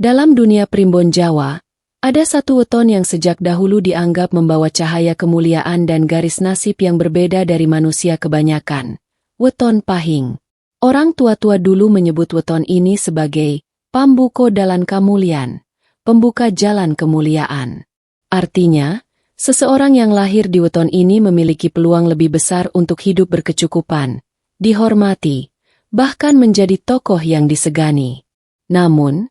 Dalam dunia primbon Jawa, ada satu weton yang sejak dahulu dianggap membawa cahaya kemuliaan dan garis nasib yang berbeda dari manusia kebanyakan. Weton Pahing. Orang tua-tua dulu menyebut weton ini sebagai pambuko dalan kamulian, pembuka jalan kemuliaan. Artinya, seseorang yang lahir di weton ini memiliki peluang lebih besar untuk hidup berkecukupan, dihormati, bahkan menjadi tokoh yang disegani. Namun,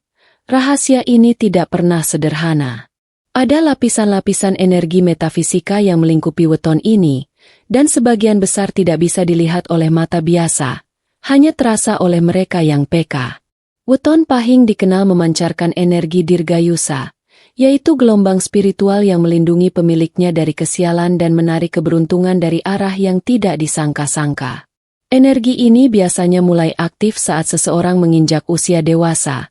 rahasia ini tidak pernah sederhana. Ada lapisan-lapisan energi metafisika yang melingkupi weton ini, dan sebagian besar tidak bisa dilihat oleh mata biasa, hanya terasa oleh mereka yang peka. Weton Pahing dikenal memancarkan energi dirgayusa, yaitu gelombang spiritual yang melindungi pemiliknya dari kesialan dan menarik keberuntungan dari arah yang tidak disangka-sangka. Energi ini biasanya mulai aktif saat seseorang menginjak usia dewasa,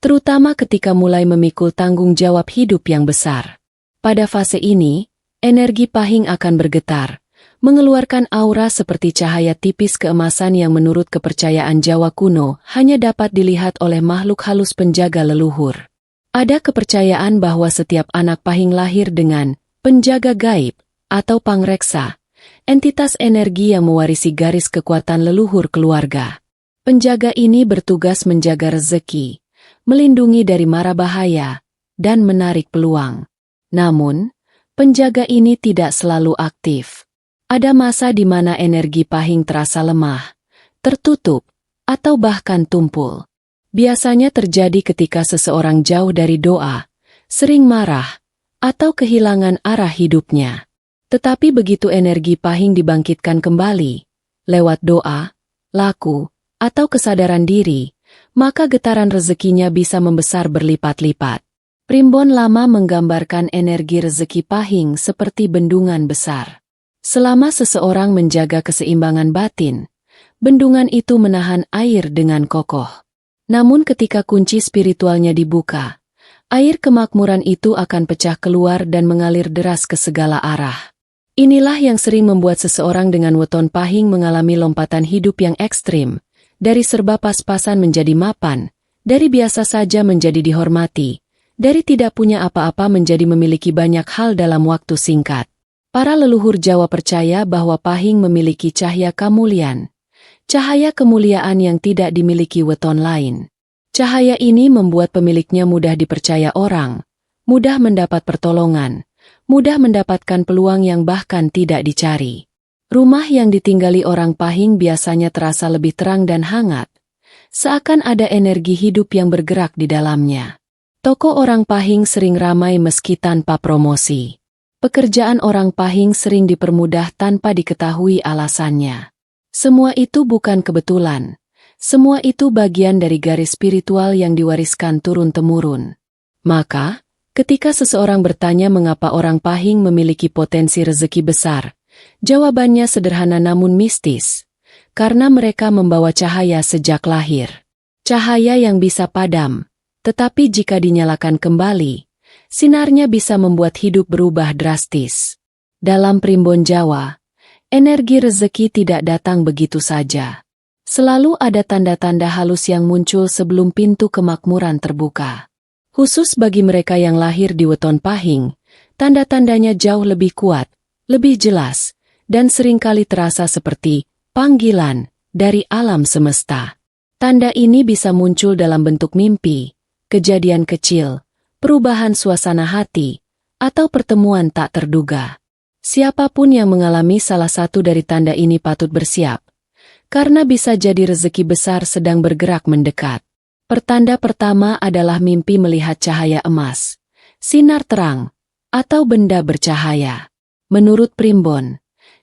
terutama ketika mulai memikul tanggung jawab hidup yang besar. Pada fase ini, energi Pahing akan bergetar, mengeluarkan aura seperti cahaya tipis keemasan yang menurut kepercayaan Jawa kuno hanya dapat dilihat oleh makhluk halus penjaga leluhur. Ada kepercayaan bahwa setiap anak Pahing lahir dengan penjaga gaib atau pangreksa, entitas energi yang mewarisi garis kekuatan leluhur keluarga. Penjaga ini bertugas menjaga rezeki, melindungi dari mara bahaya, dan menarik peluang. Namun, penjaga ini tidak selalu aktif. Ada masa di mana energi Pahing terasa lemah, tertutup, atau bahkan tumpul. Biasanya terjadi ketika seseorang jauh dari doa, sering marah, atau kehilangan arah hidupnya. Tetapi begitu energi Pahing dibangkitkan kembali, lewat doa, laku, atau kesadaran diri, maka getaran rezekinya bisa membesar berlipat-lipat. Primbon lama menggambarkan energi rezeki Pahing seperti bendungan besar. Selama seseorang menjaga keseimbangan batin, bendungan itu menahan air dengan kokoh. Namun ketika kunci spiritualnya dibuka, air kemakmuran itu akan pecah keluar dan mengalir deras ke segala arah. Inilah yang sering membuat seseorang dengan weton Pahing mengalami lompatan hidup yang ekstrim, dari serba pas-pasan menjadi mapan, dari biasa saja menjadi dihormati, dari tidak punya apa-apa menjadi memiliki banyak hal dalam waktu singkat. Para leluhur Jawa percaya bahwa Pahing memiliki cahaya kemuliaan, cahaya kemuliaan yang tidak dimiliki weton lain. Cahaya ini membuat pemiliknya mudah dipercaya orang, mudah mendapat pertolongan, mudah mendapatkan peluang yang bahkan tidak dicari. Rumah yang ditinggali orang Pahing biasanya terasa lebih terang dan hangat, seakan ada energi hidup yang bergerak di dalamnya. Toko orang Pahing sering ramai meski tanpa promosi. Pekerjaan orang Pahing sering dipermudah tanpa diketahui alasannya. Semua itu bukan kebetulan. Semua itu bagian dari garis spiritual yang diwariskan turun-temurun. Maka, ketika seseorang bertanya mengapa orang Pahing memiliki potensi rezeki besar, jawabannya sederhana namun mistis. Karena mereka membawa cahaya sejak lahir. Cahaya yang bisa padam, tetapi jika dinyalakan kembali, sinarnya bisa membuat hidup berubah drastis. Dalam primbon Jawa, energi rezeki tidak datang begitu saja. Selalu ada tanda-tanda halus yang muncul sebelum pintu kemakmuran terbuka. Khusus bagi mereka yang lahir di weton Pahing, tanda-tandanya jauh lebih kuat, lebih jelas, dan seringkali terasa seperti panggilan dari alam semesta. Tanda ini bisa muncul dalam bentuk mimpi, kejadian kecil, perubahan suasana hati, atau pertemuan tak terduga. Siapapun yang mengalami salah satu dari tanda ini patut bersiap, karena bisa jadi rezeki besar sedang bergerak mendekat. Pertanda pertama adalah mimpi melihat cahaya emas, sinar terang, atau benda bercahaya. Menurut primbon,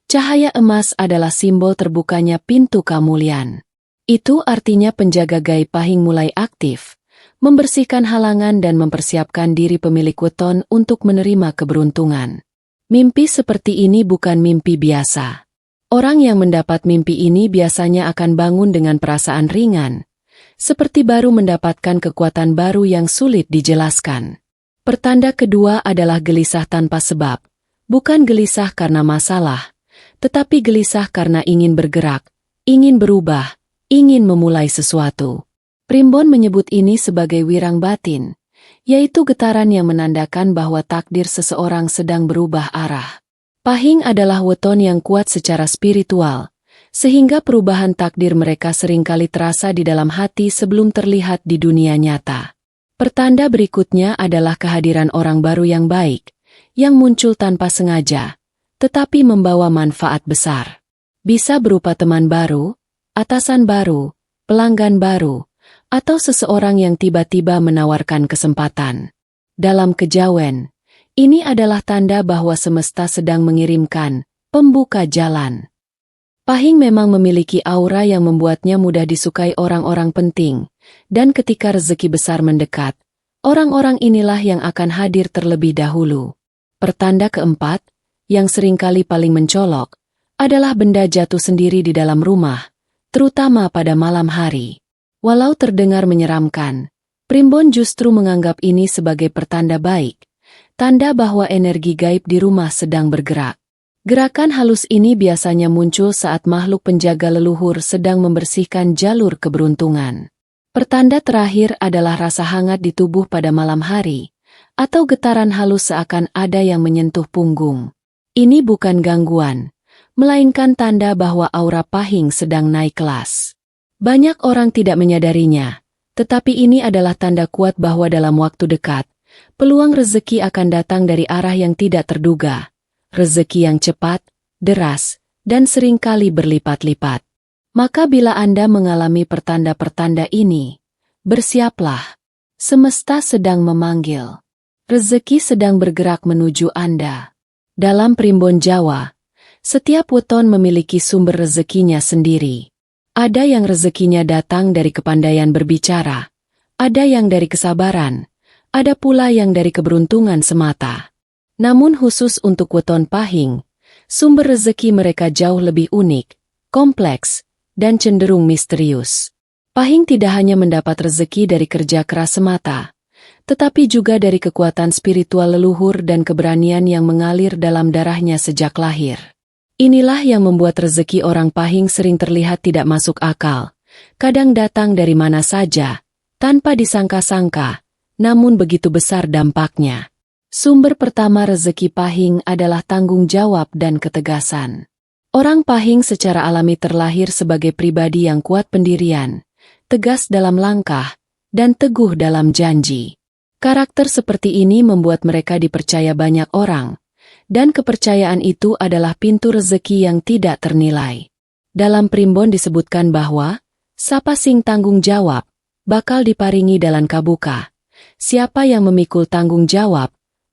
cahaya emas adalah simbol terbukanya pintu kemuliaan. Itu artinya penjaga gaib Pahing mulai aktif, membersihkan halangan dan mempersiapkan diri pemilik weton untuk menerima keberuntungan. Mimpi seperti ini bukan mimpi biasa. Orang yang mendapat mimpi ini biasanya akan bangun dengan perasaan ringan, seperti baru mendapatkan kekuatan baru yang sulit dijelaskan. Pertanda kedua adalah gelisah tanpa sebab, bukan gelisah karena masalah, tetapi gelisah karena ingin bergerak, ingin berubah, ingin memulai sesuatu. Primbon menyebut ini sebagai wirang batin, yaitu getaran yang menandakan bahwa takdir seseorang sedang berubah arah. Pahing adalah weton yang kuat secara spiritual, sehingga perubahan takdir mereka seringkali terasa di dalam hati sebelum terlihat di dunia nyata. Pertanda berikutnya adalah kehadiran orang baru yang baik, yang muncul tanpa sengaja, tetapi membawa manfaat besar. Bisa berupa teman baru, atasan baru, pelanggan baru, atau seseorang yang tiba-tiba menawarkan kesempatan. Dalam kejawen, ini adalah tanda bahwa semesta sedang mengirimkan pembuka jalan. Pahing memang memiliki aura yang membuatnya mudah disukai orang-orang penting, dan ketika rezeki besar mendekat, orang-orang inilah yang akan hadir terlebih dahulu. Pertanda keempat, yang seringkali paling mencolok, adalah benda jatuh sendiri di dalam rumah, terutama pada malam hari. Walau terdengar menyeramkan, Primbon justru menganggap ini sebagai pertanda baik, tanda bahwa energi gaib di rumah sedang bergerak. Gerakan halus ini biasanya muncul saat makhluk penjaga leluhur sedang membersihkan jalur keberuntungan. Pertanda terakhir adalah rasa hangat di tubuh pada malam hari, atau getaran halus seakan ada yang menyentuh punggung. Ini bukan gangguan, melainkan tanda bahwa aura Pahing sedang naik kelas. Banyak orang tidak menyadarinya, tetapi ini adalah tanda kuat bahwa dalam waktu dekat, peluang rezeki akan datang dari arah yang tidak terduga. Rezeki yang cepat, deras, dan seringkali berlipat-lipat. Maka bila Anda mengalami pertanda-pertanda ini, bersiaplah. Semesta sedang memanggil. Rezeki sedang bergerak menuju Anda. Dalam Primbon Jawa, setiap weton memiliki sumber rezekinya sendiri. Ada yang rezekinya datang dari kepandaian berbicara, ada yang dari kesabaran, ada pula yang dari keberuntungan semata. Namun khusus untuk weton Pahing, sumber rezeki mereka jauh lebih unik, kompleks, dan cenderung misterius. Pahing tidak hanya mendapat rezeki dari kerja keras semata, tetapi juga dari kekuatan spiritual leluhur dan keberanian yang mengalir dalam darahnya sejak lahir. Inilah yang membuat rezeki orang Pahing sering terlihat tidak masuk akal, kadang datang dari mana saja, tanpa disangka-sangka, namun begitu besar dampaknya. Sumber pertama rezeki Pahing adalah tanggung jawab dan ketegasan. Orang Pahing secara alami terlahir sebagai pribadi yang kuat pendirian, tegas dalam langkah, dan teguh dalam janji. Karakter seperti ini membuat mereka dipercaya banyak orang, dan kepercayaan itu adalah pintu rezeki yang tidak ternilai. Dalam Primbon disebutkan bahwa, sapa sing tanggung jawab, bakal diparingi dalan kabuka. Siapa yang memikul tanggung jawab,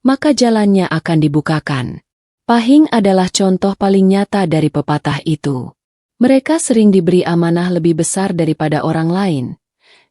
maka jalannya akan dibukakan. Pahing adalah contoh paling nyata dari pepatah itu. Mereka sering diberi amanah lebih besar daripada orang lain,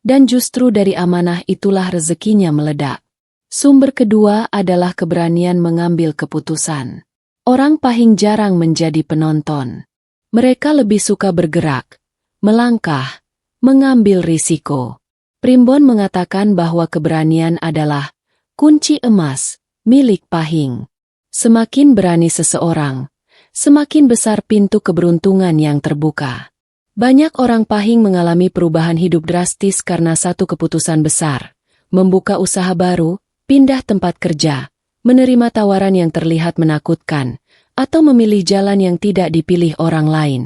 dan justru dari amanah itulah rezekinya meledak. Sumber kedua adalah keberanian mengambil keputusan. Orang Pahing jarang menjadi penonton. Mereka lebih suka bergerak, melangkah, mengambil risiko. Primbon mengatakan bahwa keberanian adalah kunci emas milik Pahing. Semakin berani seseorang, semakin besar pintu keberuntungan yang terbuka. Banyak orang Pahing mengalami perubahan hidup drastis karena satu keputusan besar, membuka usaha baru, pindah tempat kerja, menerima tawaran yang terlihat menakutkan, atau memilih jalan yang tidak dipilih orang lain.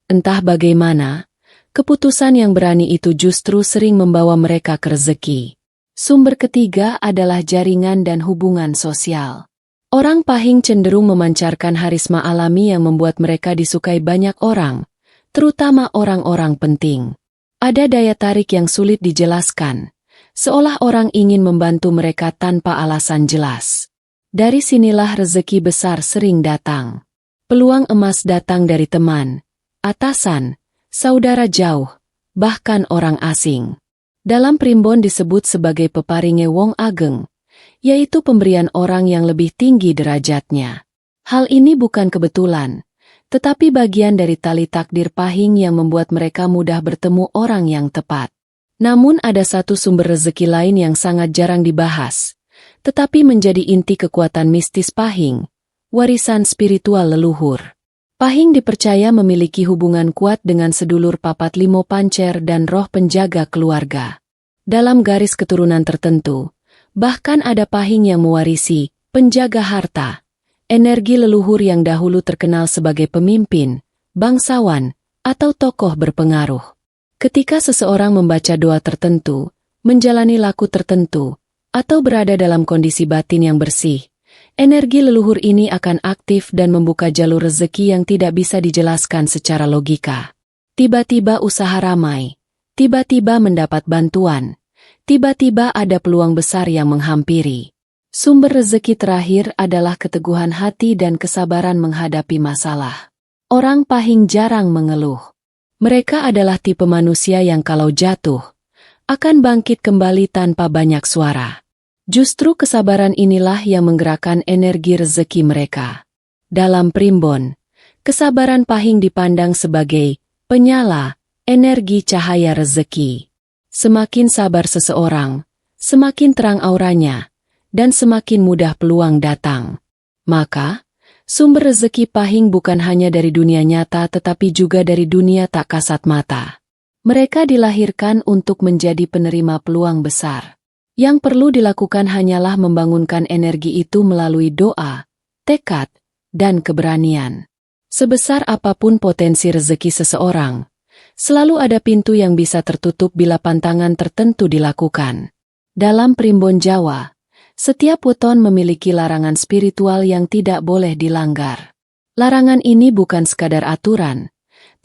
Entah bagaimana, keputusan yang berani itu justru sering membawa mereka ke rezeki. Sumber ketiga adalah jaringan dan hubungan sosial. Orang Pahing cenderung memancarkan harisma alami yang membuat mereka disukai banyak orang, terutama orang-orang penting. Ada daya tarik yang sulit dijelaskan, seolah orang ingin membantu mereka tanpa alasan jelas. Dari sinilah rezeki besar sering datang. Peluang emas datang dari teman, atasan, saudara jauh, bahkan orang asing. Dalam Primbon disebut sebagai peparinge wong ageng, yaitu pemberian orang yang lebih tinggi derajatnya. Hal ini bukan kebetulan, tetapi bagian dari tali takdir Pahing yang membuat mereka mudah bertemu orang yang tepat. Namun ada satu sumber rezeki lain yang sangat jarang dibahas, tetapi menjadi inti kekuatan mistis Pahing, warisan spiritual leluhur. Pahing dipercaya memiliki hubungan kuat dengan sedulur papat limo pancer dan roh penjaga keluarga. Dalam garis keturunan tertentu, bahkan ada Pahing yang mewarisi penjaga harta, energi leluhur yang dahulu terkenal sebagai pemimpin, bangsawan, atau tokoh berpengaruh. Ketika seseorang membaca doa tertentu, menjalani laku tertentu, atau berada dalam kondisi batin yang bersih, energi leluhur ini akan aktif dan membuka jalur rezeki yang tidak bisa dijelaskan secara logika. Tiba-tiba usaha ramai, tiba-tiba mendapat bantuan, tiba-tiba ada peluang besar yang menghampiri. Sumber rezeki terakhir adalah keteguhan hati dan kesabaran menghadapi masalah. Orang Pahing jarang mengeluh. Mereka adalah tipe manusia yang kalau jatuh, akan bangkit kembali tanpa banyak suara. Justru kesabaran inilah yang menggerakkan energi rezeki mereka. Dalam primbon, kesabaran Pahing dipandang sebagai penyala energi cahaya rezeki. Semakin sabar seseorang, semakin terang auranya, dan semakin mudah peluang datang. Maka, sumber rezeki Pahing bukan hanya dari dunia nyata tetapi juga dari dunia tak kasat mata. Mereka dilahirkan untuk menjadi penerima peluang besar. Yang perlu dilakukan hanyalah membangunkan energi itu melalui doa, tekad, dan keberanian. Sebesar apapun potensi rezeki seseorang, selalu ada pintu yang bisa tertutup bila pantangan tertentu dilakukan. Dalam primbon Jawa, setiap weton memiliki larangan spiritual yang tidak boleh dilanggar. Larangan ini bukan sekadar aturan,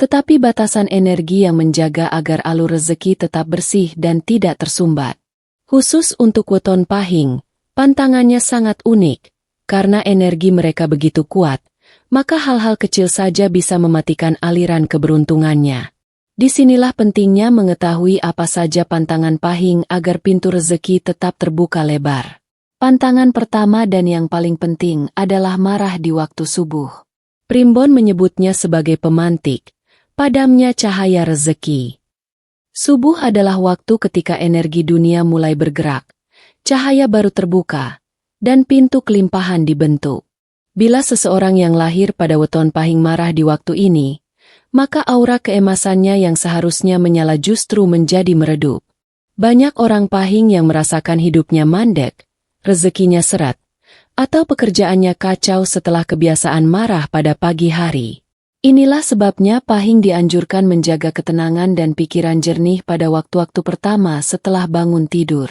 tetapi batasan energi yang menjaga agar alur rezeki tetap bersih dan tidak tersumbat. Khusus untuk weton Pahing, pantangannya sangat unik, karena energi mereka begitu kuat, maka hal-hal kecil saja bisa mematikan aliran keberuntungannya. Disinilah pentingnya mengetahui apa saja pantangan Pahing agar pintu rezeki tetap terbuka lebar. Pantangan pertama dan yang paling penting adalah marah di waktu subuh. Primbon menyebutnya sebagai pemantik, padamnya cahaya rezeki. Subuh adalah waktu ketika energi dunia mulai bergerak, cahaya baru terbuka, dan pintu kelimpahan dibentuk. Bila seseorang yang lahir pada weton Pahing marah di waktu ini, maka aura keemasannya yang seharusnya menyala justru menjadi meredup. Banyak orang Pahing yang merasakan hidupnya mandek, rezekinya seret, atau pekerjaannya kacau setelah kebiasaan marah pada pagi hari. Inilah sebabnya Pahing dianjurkan menjaga ketenangan dan pikiran jernih pada waktu-waktu pertama setelah bangun tidur.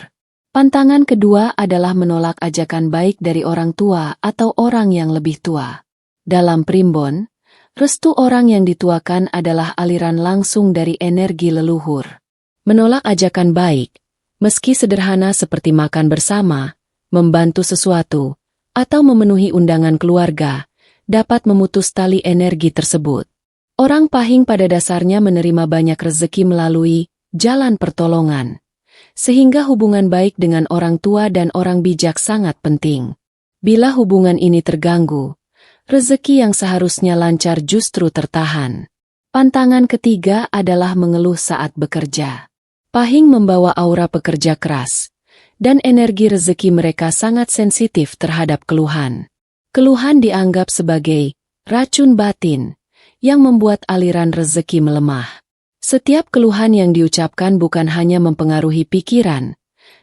Pantangan kedua adalah menolak ajakan baik dari orang tua atau orang yang lebih tua. Dalam primbon, restu orang yang dituakan adalah aliran langsung dari energi leluhur. Menolak ajakan baik, meski sederhana seperti makan bersama, membantu sesuatu, atau memenuhi undangan keluarga, dapat memutus tali energi tersebut. Orang Pahing pada dasarnya menerima banyak rezeki melalui jalan pertolongan, sehingga hubungan baik dengan orang tua dan orang bijak sangat penting. Bila hubungan ini terganggu, rezeki yang seharusnya lancar justru tertahan. Pantangan ketiga adalah mengeluh saat bekerja. Pahing membawa aura pekerja keras, dan energi rezeki mereka sangat sensitif terhadap keluhan. Keluhan dianggap sebagai racun batin yang membuat aliran rezeki melemah. Setiap keluhan yang diucapkan bukan hanya mempengaruhi pikiran,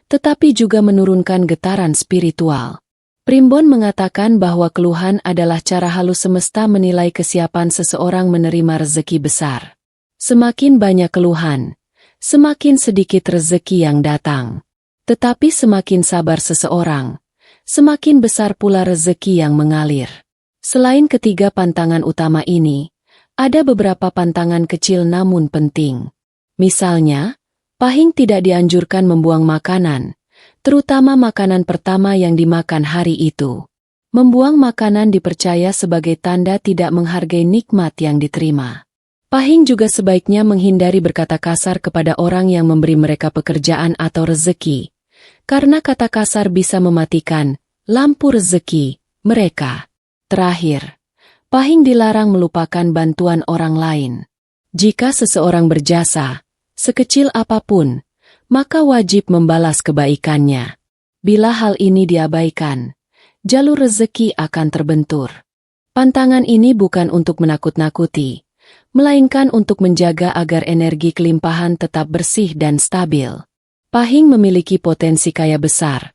tetapi juga menurunkan getaran spiritual. Primbon mengatakan bahwa keluhan adalah cara halus semesta menilai kesiapan seseorang menerima rezeki besar. Semakin banyak keluhan, semakin sedikit rezeki yang datang. Tetapi semakin sabar seseorang, semakin besar pula rezeki yang mengalir. Selain ketiga pantangan utama ini, ada beberapa pantangan kecil namun penting. Misalnya, Pahing tidak dianjurkan membuang makanan, terutama makanan pertama yang dimakan hari itu. Membuang makanan dipercaya sebagai tanda tidak menghargai nikmat yang diterima. Pahing juga sebaiknya menghindari berkata kasar kepada orang yang memberi mereka pekerjaan atau rezeki, karena kata kasar bisa mematikan lampu rezeki mereka. Terakhir, Pahing dilarang melupakan bantuan orang lain. Jika seseorang berjasa, sekecil apapun, maka wajib membalas kebaikannya. Bila hal ini diabaikan, jalur rezeki akan terbentur. Pantangan ini bukan untuk menakut-nakuti, melainkan untuk menjaga agar energi kelimpahan tetap bersih dan stabil. Pahing memiliki potensi kaya besar,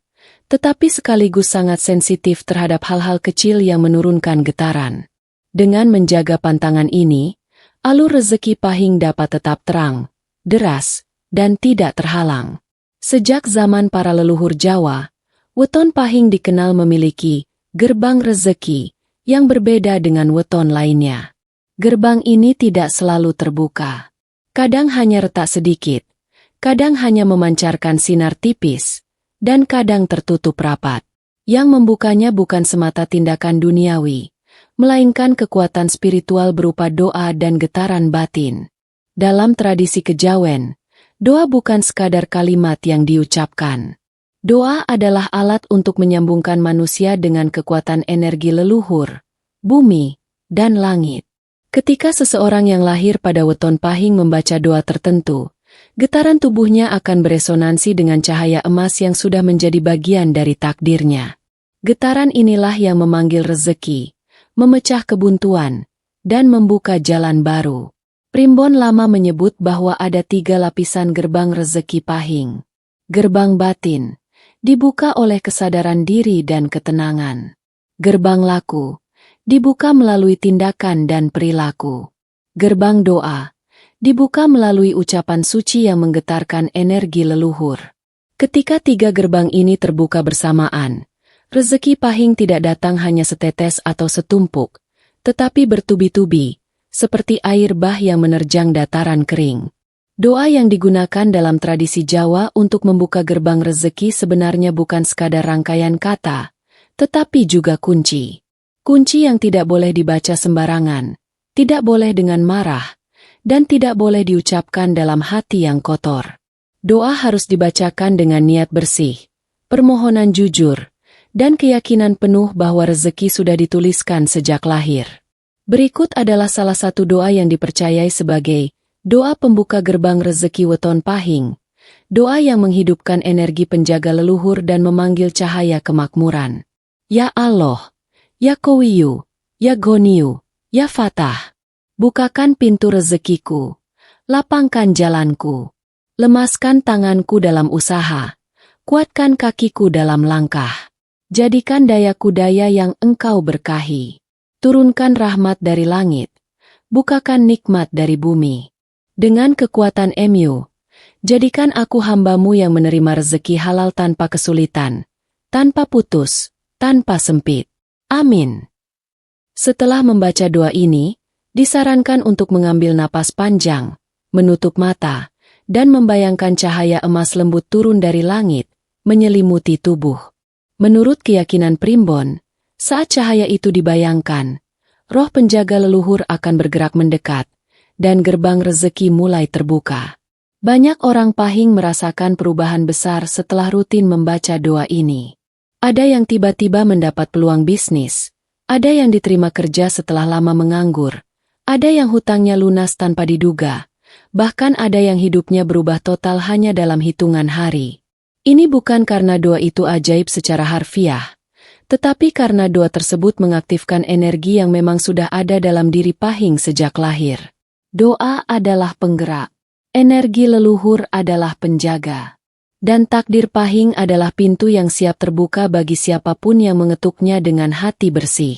tetapi sekaligus sangat sensitif terhadap hal-hal kecil yang menurunkan getaran. Dengan menjaga pantangan ini, alur rezeki Pahing dapat tetap terang, deras, dan tidak terhalang. Sejak zaman para leluhur Jawa, weton Pahing dikenal memiliki gerbang rezeki yang berbeda dengan weton lainnya. Gerbang ini tidak selalu terbuka. Kadang hanya retak sedikit, kadang hanya memancarkan sinar tipis, dan kadang tertutup rapat. Yang membukanya bukan semata tindakan duniawi, melainkan kekuatan spiritual berupa doa dan getaran batin. Dalam tradisi kejawen, doa bukan sekadar kalimat yang diucapkan. Doa adalah alat untuk menyambungkan manusia dengan kekuatan energi leluhur, bumi, dan langit. Ketika seseorang yang lahir pada weton Pahing membaca doa tertentu, getaran tubuhnya akan beresonansi dengan cahaya emas yang sudah menjadi bagian dari takdirnya. Getaran inilah yang memanggil rezeki, memecah kebuntuan, dan membuka jalan baru. Primbon lama menyebut bahwa ada 3 lapisan gerbang rezeki Pahing. Gerbang batin, dibuka oleh kesadaran diri dan ketenangan. Gerbang laku, dibuka melalui tindakan dan perilaku. Gerbang doa, dibuka melalui ucapan suci yang menggetarkan energi leluhur. Ketika 3 gerbang ini terbuka bersamaan, rezeki Pahing tidak datang hanya setetes atau setumpuk, tetapi bertubi-tubi, seperti air bah yang menerjang dataran kering. Doa yang digunakan dalam tradisi Jawa untuk membuka gerbang rezeki sebenarnya bukan sekadar rangkaian kata, tetapi juga kunci. Kunci yang tidak boleh dibaca sembarangan, tidak boleh dengan marah, dan tidak boleh diucapkan dalam hati yang kotor. Doa harus dibacakan dengan niat bersih, permohonan jujur, dan keyakinan penuh bahwa rezeki sudah dituliskan sejak lahir. Berikut adalah salah satu doa yang dipercayai sebagai doa pembuka gerbang rezeki weton Pahing, doa yang menghidupkan energi penjaga leluhur dan memanggil cahaya kemakmuran. Ya Allah, Ya Qawiyu, Ya Ghaniyu, Ya Fatah, bukakan pintu rezekiku, lapangkan jalanku, lemaskan tanganku dalam usaha, kuatkan kakiku dalam langkah, jadikan dayaku daya yang Engkau berkahi, turunkan rahmat dari langit, bukakan nikmat dari bumi. Dengan kekuatan MU, jadikan aku hamba-Mu yang menerima rezeki halal tanpa kesulitan, tanpa putus, tanpa sempit. Amin. Setelah membaca doa ini, disarankan untuk mengambil napas panjang, menutup mata, dan membayangkan cahaya emas lembut turun dari langit, menyelimuti tubuh. Menurut keyakinan Primbon, saat cahaya itu dibayangkan, roh penjaga leluhur akan bergerak mendekat, dan gerbang rezeki mulai terbuka. Banyak orang Pahing merasakan perubahan besar setelah rutin membaca doa ini. Ada yang tiba-tiba mendapat peluang bisnis, ada yang diterima kerja setelah lama menganggur, ada yang hutangnya lunas tanpa diduga, bahkan ada yang hidupnya berubah total hanya dalam hitungan hari. Ini bukan karena doa itu ajaib secara harfiah, tetapi karena doa tersebut mengaktifkan energi yang memang sudah ada dalam diri Pahing sejak lahir. Doa adalah penggerak, energi leluhur adalah penjaga. Dan takdir Pahing adalah pintu yang siap terbuka bagi siapapun yang mengetuknya dengan hati bersih.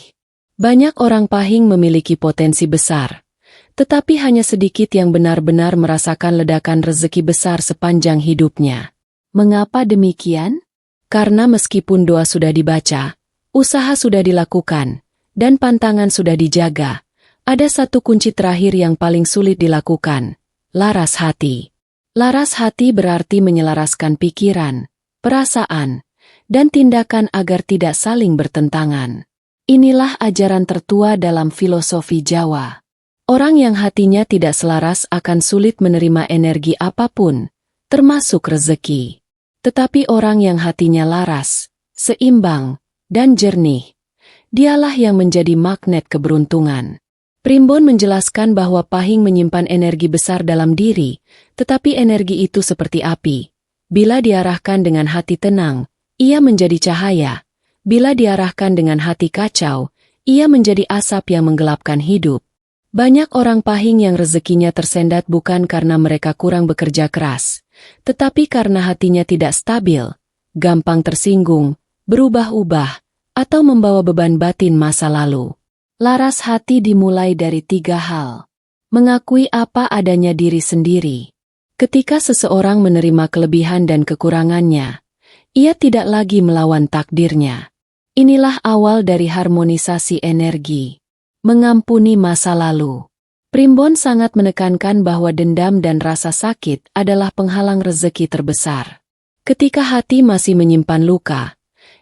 Banyak orang Pahing memiliki potensi besar, tetapi hanya sedikit yang benar-benar merasakan ledakan rezeki besar sepanjang hidupnya. Mengapa demikian? Karena meskipun doa sudah dibaca, usaha sudah dilakukan, dan pantangan sudah dijaga, ada satu kunci terakhir yang paling sulit dilakukan, laras hati. Laras hati berarti menyelaraskan pikiran, perasaan, dan tindakan agar tidak saling bertentangan. Inilah ajaran tertua dalam filosofi Jawa. Orang yang hatinya tidak selaras akan sulit menerima energi apapun, termasuk rezeki. Tetapi orang yang hatinya laras, seimbang, dan jernih, dialah yang menjadi magnet keberuntungan. Primbon menjelaskan bahwa Pahing menyimpan energi besar dalam diri, tetapi energi itu seperti api. Bila diarahkan dengan hati tenang, ia menjadi cahaya. Bila diarahkan dengan hati kacau, ia menjadi asap yang menggelapkan hidup. Banyak orang Pahing yang rezekinya tersendat bukan karena mereka kurang bekerja keras, tetapi karena hatinya tidak stabil, gampang tersinggung, berubah-ubah, atau membawa beban batin masa lalu. Laras hati dimulai dari 3 hal. Mengakui apa adanya diri sendiri. Ketika seseorang menerima kelebihan dan kekurangannya, ia tidak lagi melawan takdirnya. Inilah awal dari harmonisasi energi. Mengampuni masa lalu. Primbon sangat menekankan bahwa dendam dan rasa sakit adalah penghalang rezeki terbesar. Ketika hati masih menyimpan luka,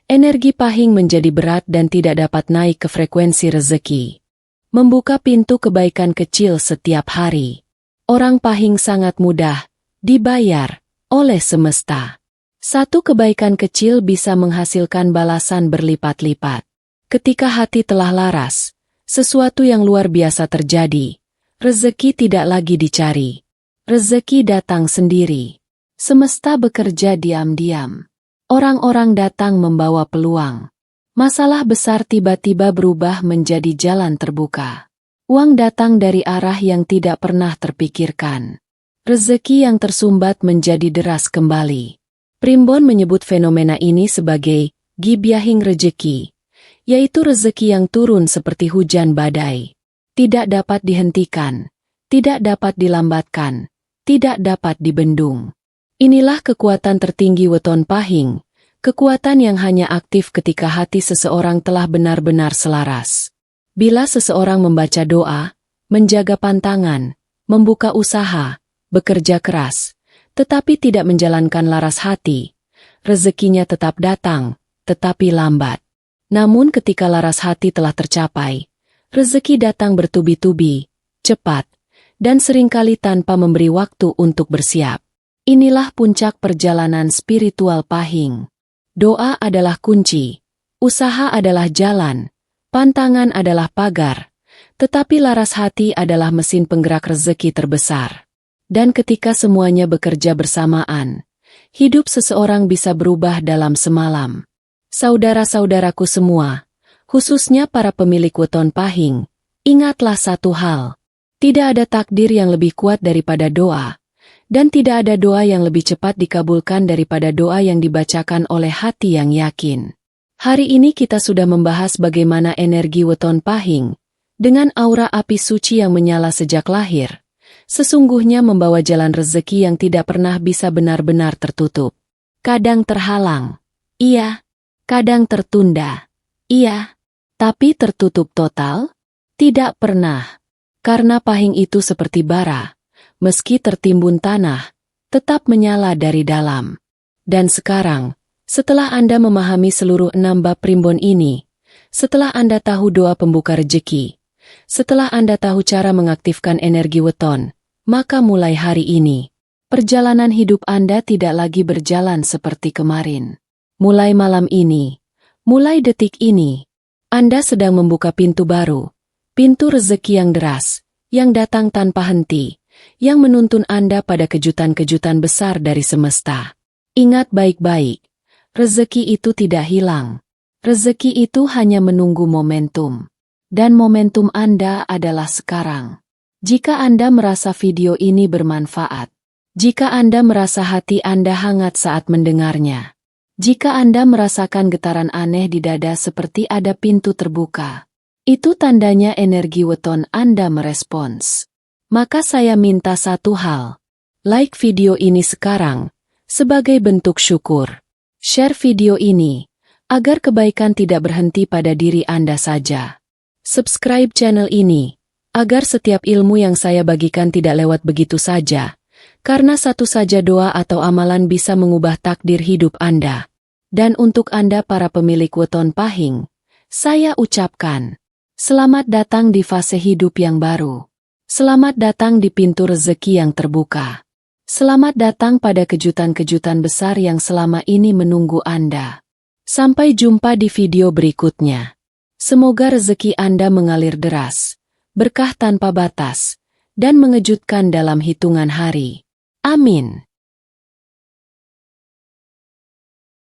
energi pahing menjadi berat dan tidak dapat naik ke frekuensi rezeki. Membuka pintu kebaikan kecil setiap hari. Orang pahing sangat mudah dibayar oleh semesta. Satu kebaikan kecil bisa menghasilkan balasan berlipat-lipat. Ketika hati telah laras, sesuatu yang luar biasa terjadi. Rezeki tidak lagi dicari. Rezeki datang sendiri. Semesta bekerja diam-diam. Orang-orang datang membawa peluang. Masalah besar tiba-tiba berubah menjadi jalan terbuka. Uang datang dari arah yang tidak pernah terpikirkan. Rezeki yang tersumbat menjadi deras kembali. Primbon menyebut fenomena ini sebagai gibyahing rejeki, yaitu rezeki yang turun seperti hujan badai. Tidak dapat dihentikan, tidak dapat dilambatkan, tidak dapat dibendung. Inilah kekuatan tertinggi weton pahing, kekuatan yang hanya aktif ketika hati seseorang telah benar-benar selaras. Bila seseorang membaca doa, menjaga pantangan, membuka usaha, bekerja keras, tetapi tidak menjalankan laras hati, rezekinya tetap datang, tetapi lambat. Namun ketika laras hati telah tercapai, rezeki datang bertubi-tubi, cepat, dan seringkali tanpa memberi waktu untuk bersiap. Inilah puncak perjalanan spiritual pahing. Doa adalah kunci, usaha adalah jalan, pantangan adalah pagar, tetapi laras hati adalah mesin penggerak rezeki terbesar. Dan ketika semuanya bekerja bersamaan, hidup seseorang bisa berubah dalam semalam. Saudara-saudaraku semua, khususnya para pemilik weton pahing, ingatlah satu hal. Tidak ada takdir yang lebih kuat daripada doa. Dan tidak ada doa yang lebih cepat dikabulkan daripada doa yang dibacakan oleh hati yang yakin. Hari ini kita sudah membahas bagaimana energi weton pahing, dengan aura api suci yang menyala sejak lahir, sesungguhnya membawa jalan rezeki yang tidak pernah bisa benar-benar tertutup. Kadang terhalang, iya. Kadang tertunda, iya. Tapi tertutup total? Tidak pernah. Karena pahing itu seperti bara. Meski tertimbun tanah, tetap menyala dari dalam. Dan sekarang, setelah Anda memahami seluruh 6 bab primbon ini, setelah Anda tahu doa pembuka rejeki, setelah Anda tahu cara mengaktifkan energi weton, maka mulai hari ini, perjalanan hidup Anda tidak lagi berjalan seperti kemarin. Mulai malam ini, mulai detik ini, Anda sedang membuka pintu baru, pintu rezeki yang deras, yang datang tanpa henti, yang menuntun Anda pada kejutan-kejutan besar dari semesta. Ingat baik-baik, rezeki itu tidak hilang. Rezeki itu hanya menunggu momentum. Dan momentum Anda adalah sekarang. Jika Anda merasa video ini bermanfaat, jika Anda merasa hati Anda hangat saat mendengarnya, jika Anda merasakan getaran aneh di dada seperti ada pintu terbuka, itu tandanya energi weton Anda merespons. Maka saya minta satu hal. Like video ini sekarang, sebagai bentuk syukur. Share video ini, agar kebaikan tidak berhenti pada diri Anda saja. Subscribe channel ini, agar setiap ilmu yang saya bagikan tidak lewat begitu saja, karena satu saja doa atau amalan bisa mengubah takdir hidup Anda. Dan untuk Anda para pemilik weton pahing, saya ucapkan, selamat datang di fase hidup yang baru. Selamat datang di pintu rezeki yang terbuka. Selamat datang pada kejutan-kejutan besar yang selama ini menunggu Anda. Sampai jumpa di video berikutnya. Semoga rezeki Anda mengalir deras, berkah tanpa batas, dan mengejutkan dalam hitungan hari. Amin.